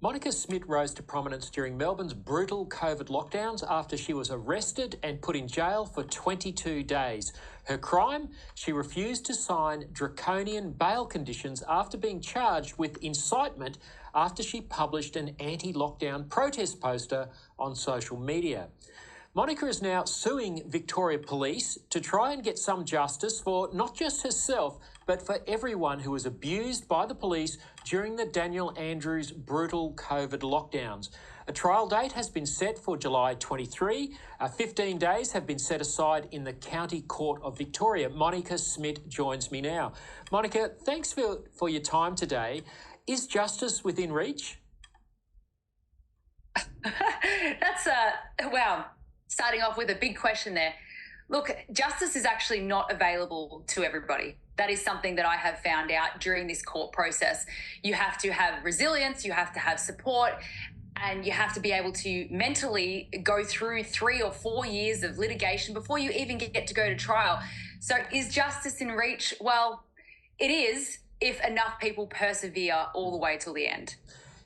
Monica Smit rose to prominence during Melbourne's brutal COVID lockdowns after she was arrested and put in jail for 22 days. Her crime? She refused to sign draconian bail conditions after being charged with incitement after she published an anti-lockdown protest poster on social media. Monica is now suing Victoria Police to try and get some justice for not just herself, but for everyone who was abused by the police during the Daniel Andrews brutal COVID lockdowns. A trial date has been set for July 23. 15 days have been set aside in the County Court of Victoria. Monica Smit joins me now. Monica, thanks for your time today. Is justice within reach? That's wow. Starting off with a big question there. Look, justice is actually not available to everybody. That is something that I have found out during this court process. You have to have resilience, you have to have support, and you have to be able to mentally go through 3 or 4 years of litigation before you even get to go to trial. So is justice in reach? Well, it is if enough people persevere all the way till the end.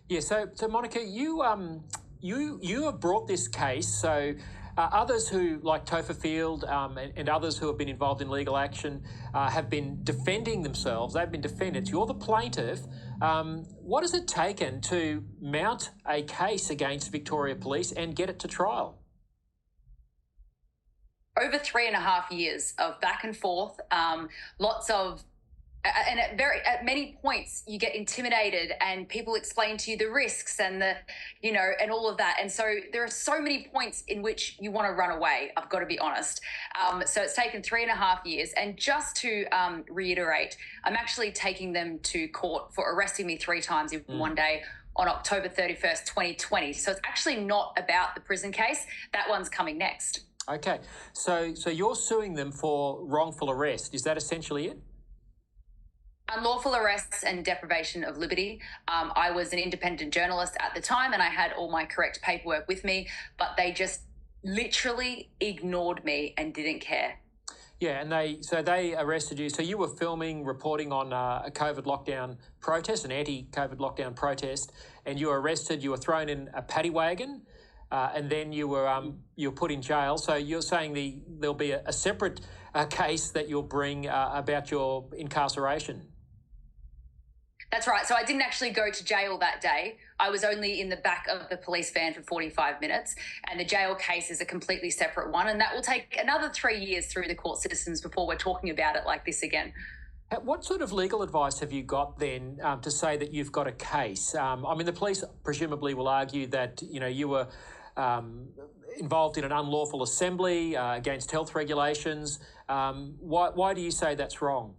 Yeah, so Monica, you have brought this case, so others who, like Topher Field and others who have been involved in legal action have been defending themselves. They've been defendants. You're the plaintiff. What has it taken to mount a case against Victoria Police and get it to trial? Over 3.5 years of back and forth, lots of and at many points you get intimidated and people explain to you the risks and and all of that. And so there are so many points in which you want to run away, I've got to be honest. So it's taken 3.5 years. And just to reiterate, I'm actually taking them to court for arresting me 3 times in one day on October 31st, 2020. So it's actually not about the prison case. That one's coming next. Okay. So you're suing them for wrongful arrest. Is that essentially it? Unlawful arrests and deprivation of liberty. I was an independent journalist at the time and I had all my correct paperwork with me, but they just literally ignored me and didn't care. Yeah, and they arrested you. So you were filming, reporting on a COVID lockdown protest, an anti-COVID lockdown protest, and you were arrested. You were thrown in a paddy wagon, and then you were put in jail. So you're saying there'll be a separate case that you'll bring about your incarceration. That's right. So I didn't actually go to jail that day. I was only in the back of the police van for 45 minutes, and the jail case is a completely separate one, and that will take another 3 years through the court systems before we're talking about it like this again. What sort of legal advice have you got then to say that you've got a case? I mean, the police presumably will argue that you were involved in an unlawful assembly against health regulations. Why do you say that's wrong?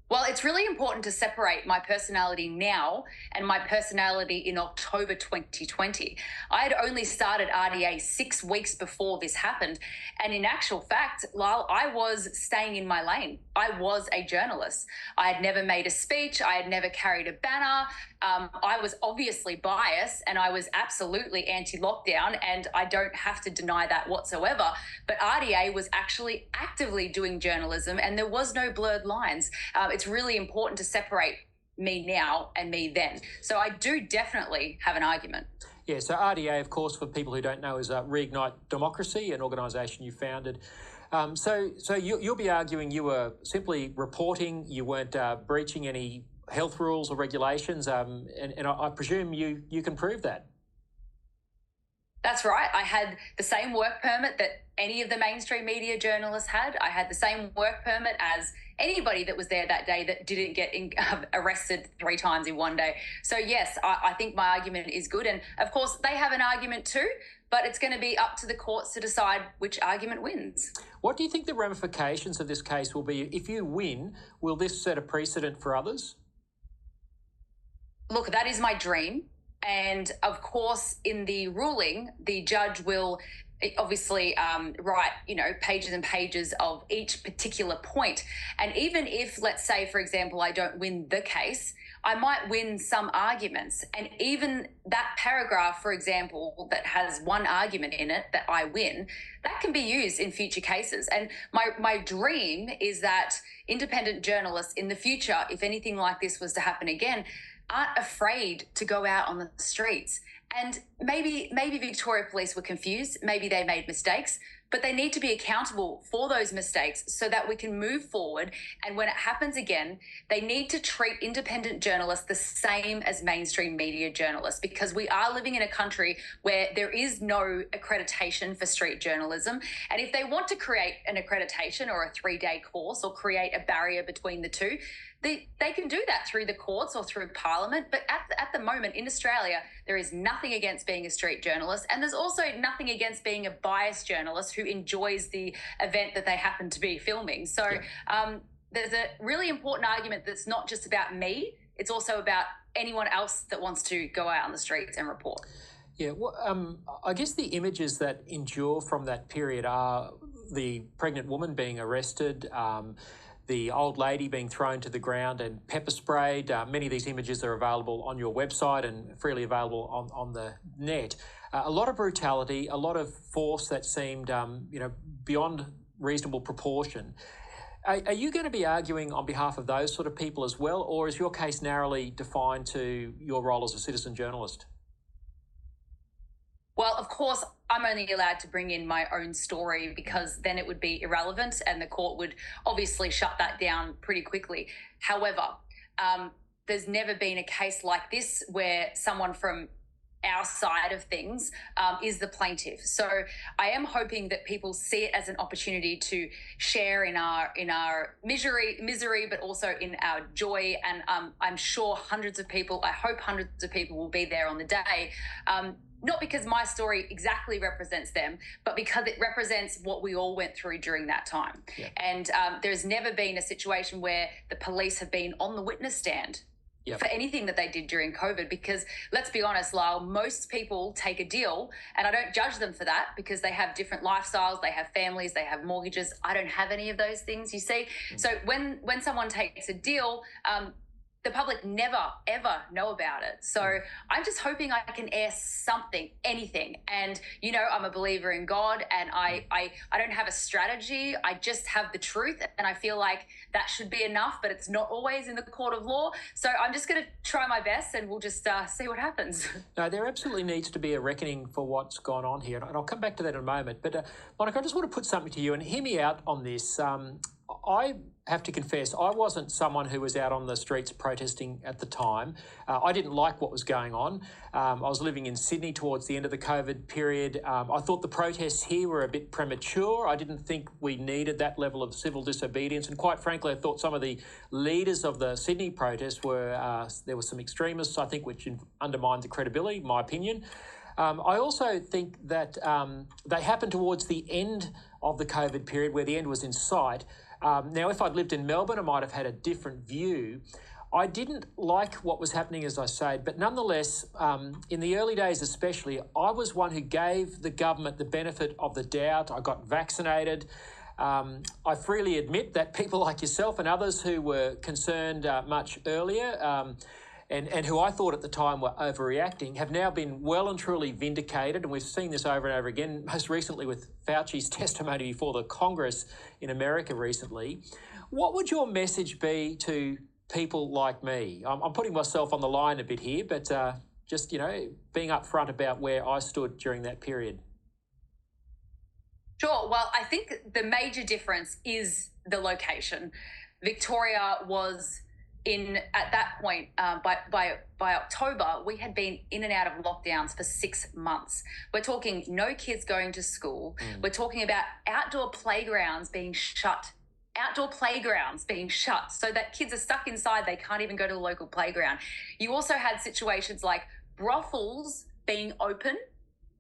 Well, it's really important to separate my personality now and my personality in October 2020. I had only started RDA 6 weeks before this happened. And in actual fact, Lyle, I was staying in my lane. I was a journalist. I had never made a speech. I had never carried a banner. I was obviously biased and I was absolutely anti-lockdown, and I don't have to deny that whatsoever. But RDA was actually actively doing journalism and there was no blurred lines. It's really important to separate me now and me then. So I do definitely have an argument. Yeah, so RDA, of course, for people who don't know, is Reignite Democracy, an organisation you founded. So you'll be arguing you were simply reporting, you weren't breaching any health rules or regulations, and I presume you can prove that. That's right. I had the same work permit that any of the mainstream media journalists had. I had the same work permit as anybody that was there that day that didn't get arrested 3 times in one day. So yes, I think my argument is good. And of course, they have an argument too, but it's going to be up to the courts to decide which argument wins. What do you think the ramifications of this case will be? If you win, will this set a precedent for others? Look, that is my dream. And of course, in the ruling, the judge will obviously write, pages and pages of each particular point. And even if, let's say, for example, I don't win the case, I might win some arguments. And even that paragraph, for example, that has one argument in it that I win, that can be used in future cases. And my dream is that independent journalists in the future, if anything like this was to happen again, aren't afraid to go out on the streets. And maybe Victoria Police were confused, maybe they made mistakes, but they need to be accountable for those mistakes so that we can move forward. And when it happens again, they need to treat independent journalists the same as mainstream media journalists, because we are living in a country where there is no accreditation for street journalism. And if they want to create an accreditation or a 3-day course or create a barrier between the two, they can do that through the courts or through Parliament. But at the moment in Australia, there is nothing against being a street journalist, and there's also nothing against being a biased journalist who enjoys the event that they happen to be filming. So there's a really important argument that's not just about me, it's also about anyone else that wants to go out on the streets and report. Yeah, well, I guess the images that endure from that period are the pregnant woman being arrested, the old lady being thrown to the ground and pepper sprayed. Many of these images are available on your website and freely available on the net. A lot of brutality, a lot of force that seemed, beyond reasonable proportion. Are you going to be arguing on behalf of those sort of people as well, or is your case narrowly defined to your role as a citizen journalist? Well, of course, I'm only allowed to bring in my own story, because then it would be irrelevant and the court would obviously shut that down pretty quickly. However, there's never been a case like this where someone from our side of things is the plaintiff. So I am hoping that people see it as an opportunity to share in our misery, but also in our joy. And I'm sure I hope hundreds of people will be there on the day. Not because my story exactly represents them, but because it represents what we all went through during that time. Yeah. And there's never been a situation where the police have been on the witness stand for anything that they did during COVID, because let's be honest, Lyle, most people take a deal, and I don't judge them for that, because they have different lifestyles, they have families, they have mortgages. I don't have any of those things, you see. So when someone takes a deal, the public never, ever know about it. So I'm just hoping I can air something, anything. And, I'm a believer in God, and I don't have a strategy. I just have the truth. And I feel like that should be enough, but it's not always in the court of law. So I'm just going to try my best, and we'll just see what happens. No, there absolutely needs to be a reckoning for what's gone on here. And I'll come back to that in a moment. But Monica, I just want to put something to you, and hear me out on this. I have to confess, I wasn't someone who was out on the streets protesting at the time. I didn't like what was going on. I was living in Sydney towards the end of the COVID period. I thought the protests here were a bit premature. I didn't think we needed that level of civil disobedience. And quite frankly, I thought some of the leaders of the Sydney protests there were some extremists, I think, which undermined the credibility, in my opinion. I also think that they happened towards the end of the COVID period, where the end was in sight. Now, if I'd lived in Melbourne, I might have had a different view. I didn't like what was happening, as I say, but nonetheless, in the early days especially, I was one who gave the government the benefit of the doubt. I got vaccinated. I freely admit that people like yourself and others who were concerned much earlier and who I thought at the time were overreacting have now been well and truly vindicated. And we've seen this over and over again, most recently with Fauci's testimony before the Congress in America recently. What would your message be to people like me? I'm putting myself on the line a bit here, but just, being upfront about where I stood during that period. Sure. Well, I think the major difference is the location. Victoria was at that point, by October, we had been in and out of lockdowns for 6 months. We're talking no kids going to school. We're talking about outdoor playgrounds being shut so that kids are stuck inside. They can't even go to the local playground. You also had situations like brothels being open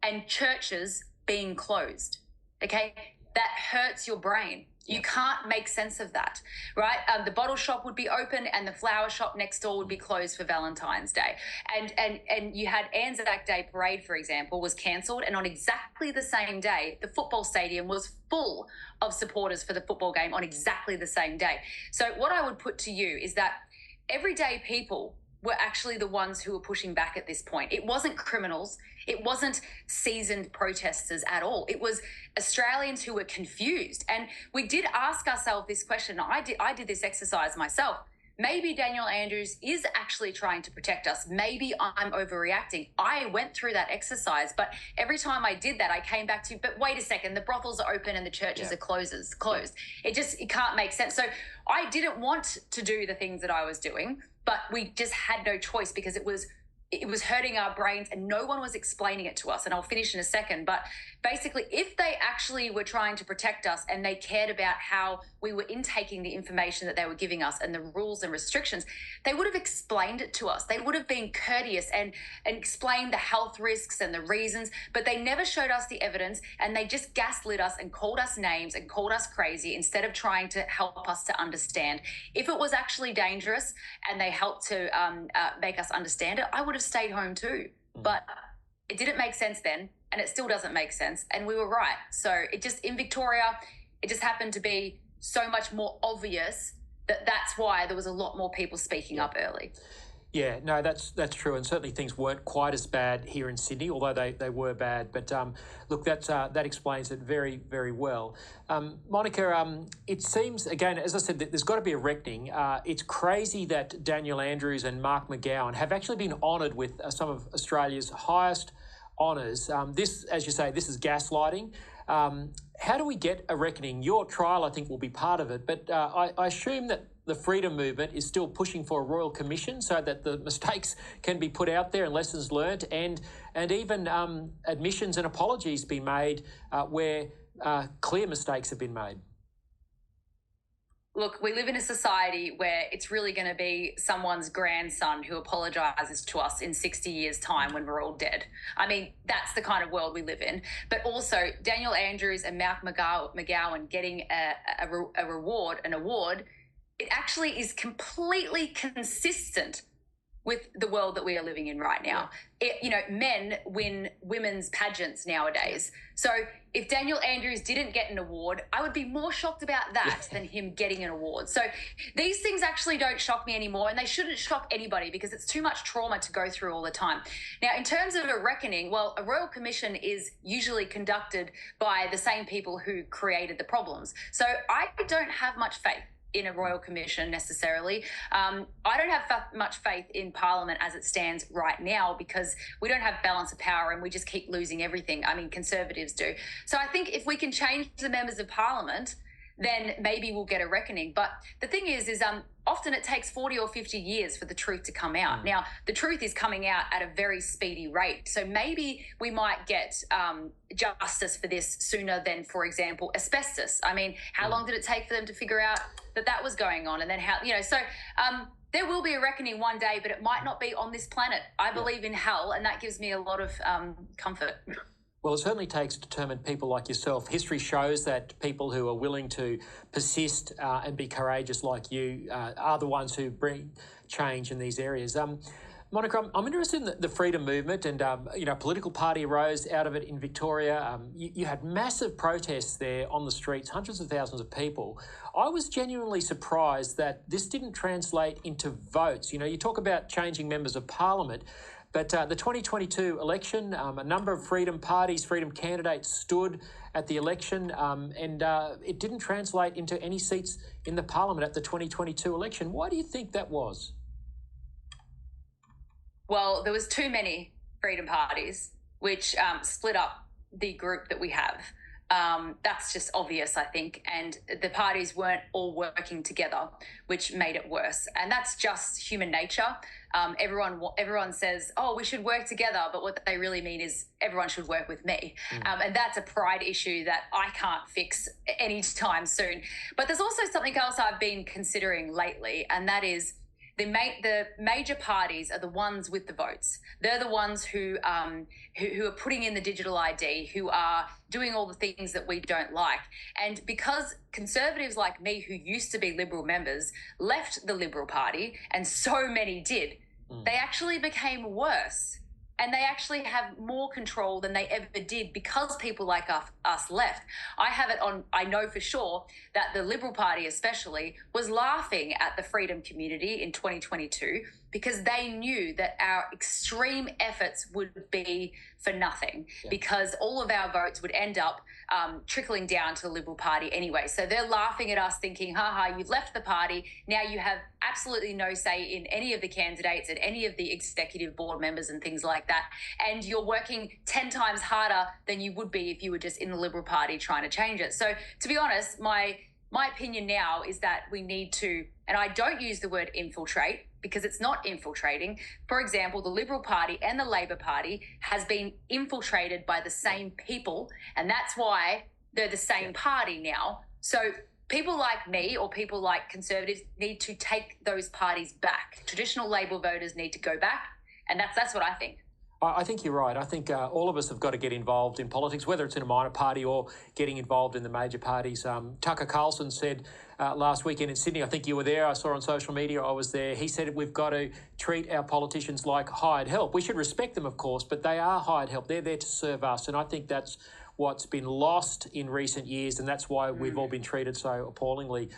and churches being closed. Okay, that hurts your brain. You can't make sense of that, right? The bottle shop would be open and the flower shop next door would be closed for Valentine's Day. And you had Anzac Day parade, for example, was cancelled. And on exactly the same day, the football stadium was full of supporters for the football game on exactly the same day. So what I would put to you is that everyday people were actually the ones who were pushing back at this point. It wasn't criminals. It wasn't seasoned protesters at all. It was Australians who were confused. And we did ask ourselves this question. I did this exercise myself. maybe Daniel Andrews is actually trying to protect us. Maybe I'm overreacting. I went through that exercise, but every time I did that, I came back to, but wait a second, the brothels are open and the churches are closed. It can't make sense. So I didn't want to do the things that I was doing, but we just had no choice because it was hurting our brains and no one was explaining it to us. And I'll finish in a second. But basically, if they actually were trying to protect us and they cared about how we were intaking the information that they were giving us and the rules and restrictions, they would have explained it to us. They would have been courteous and explained the health risks and the reasons, but they never showed us the evidence, and they just gaslit us and called us names and called us crazy instead of trying to help us to understand. If it was actually dangerous and they helped to make us understand it, I would have stayed home too. But it didn't make sense then, and it still doesn't make sense, and we were right. So in Victoria, it just happened to be so much more obvious that's why there was a lot more people speaking up early. Yeah, no, that's true, and certainly things weren't quite as bad here in Sydney, although they were bad. But look, that explains it very, very well. Monica, it seems, again, as I said, that there's got to be a reckoning. It's crazy that Daniel Andrews and Mark McGowan have actually been honoured with some of Australia's highest honours. This, as you say, this is gaslighting. How do we get a reckoning? Your trial, I think, will be part of it, but I assume that the freedom movement is still pushing for a royal commission so that the mistakes can be put out there and lessons learnt, and even admissions and apologies be made where clear mistakes have been made. Look, we live in a society where it's really going to be someone's grandson who apologises to us in 60 years' time when we're all dead. I mean, that's the kind of world we live in. But also, Daniel Andrews and Mark McGowan getting an award, it actually is completely consistent with the world that we are living in right now. Men win women's pageants nowadays. So if Daniel Andrews didn't get an award, I would be more shocked about that than him getting an award. So these things actually don't shock me anymore, and they shouldn't shock anybody because it's too much trauma to go through all the time. Now, in terms of a reckoning, well, a royal commission is usually conducted by the same people who created the problems. So I don't have much faith in a royal commission necessarily. I don't have much faith in Parliament as it stands right now because we don't have balance of power and we just keep losing everything. I mean, Conservatives do. So I think if we can change the members of Parliament, then maybe we'll get a reckoning. But the thing is often it takes 40 or 50 years for the truth to come out. Now, the truth is coming out at a very speedy rate. So maybe we might get justice for this sooner than, for example, asbestos. I mean, how long did it take for them to figure out that was going on? And then there will be a reckoning one day, but it might not be on this planet. I believe in hell, and that gives me a lot of comfort. Well, it certainly takes determined people like yourself. History shows that people who are willing to persist and be courageous like you are the ones who bring change in these areas. Monica, I'm interested in the freedom movement, and a political party arose out of it in Victoria. You had massive protests there on the streets, hundreds of thousands of people. I was genuinely surprised that this didn't translate into votes. You talk about changing members of Parliament, but the 2022 election, a number of freedom parties, freedom candidates stood at the election, and it didn't translate into any seats in the Parliament at the 2022 election. Why do you think that was? Well, there was too many freedom parties, which split up the group that we have. That's just obvious, I think. And the parties weren't all working together, which made it worse. And that's just human nature. Everyone says, oh, we should work together. But what they really mean is everyone should work with me. And that's a pride issue that I can't fix anytime soon. But there's also something else I've been considering lately, and that is the major parties are the ones with the votes. They're the ones who are putting in the digital ID, who are doing all the things that we don't like. And because Conservatives like me, who used to be Liberal members, left the Liberal Party, and so many did, they actually became worse. And they actually have more control than they ever did because people like us left. I know for sure that the Liberal Party especially was laughing at the freedom community in 2022 because they knew that our extreme efforts would be for nothing, because all of our votes would end up trickling down to the Liberal Party anyway. So they're laughing at us thinking, you've left the party. Now you have absolutely no say in any of the candidates and any of the executive board members and things like that. And you're working 10 times harder than you would be if you were just in the Liberal Party trying to change it. So to be honest, my opinion now is that we need to, and I don't use the word infiltrate because it's not infiltrating. For example, the Liberal Party and the Labor Party has been infiltrated by the same people, and that's why they're the same party now. So people like me or people like Conservatives need to take those parties back. Traditional Labor voters need to go back, and that's what I think. I think you're right. I think all of us have got to get involved in politics, whether it's in a minor party or getting involved in the major parties. Tucker Carlson said last weekend in Sydney, I think you were there, I saw on social media, I was there, he said we've got to treat our politicians like hired help. We should respect them, of course, but they are hired help. They're there to serve us. And I think that's what's been lost in recent years, and that's why we've all been treated so appallingly.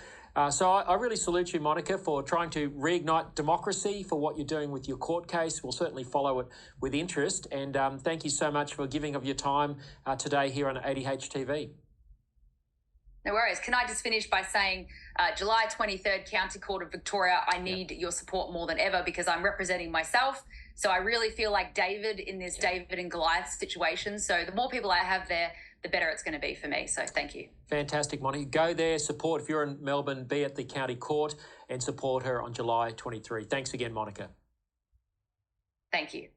So I really salute you, Monica, for trying to reignite democracy, for what you're doing with your court case. We'll certainly follow it with interest. And thank you so much for giving of your time today here on ADH TV. No worries. Can I just finish by saying July 23rd, County Court of Victoria, I need your support more than ever because I'm representing myself. So I really feel like David in this David and Goliath situation. So the more people I have there, the better it's going to be for me. So thank you. Fantastic, Monica. Go there, support. If you're in Melbourne, be at the County Court and support her on July 23. Thanks again, Monica. Thank you.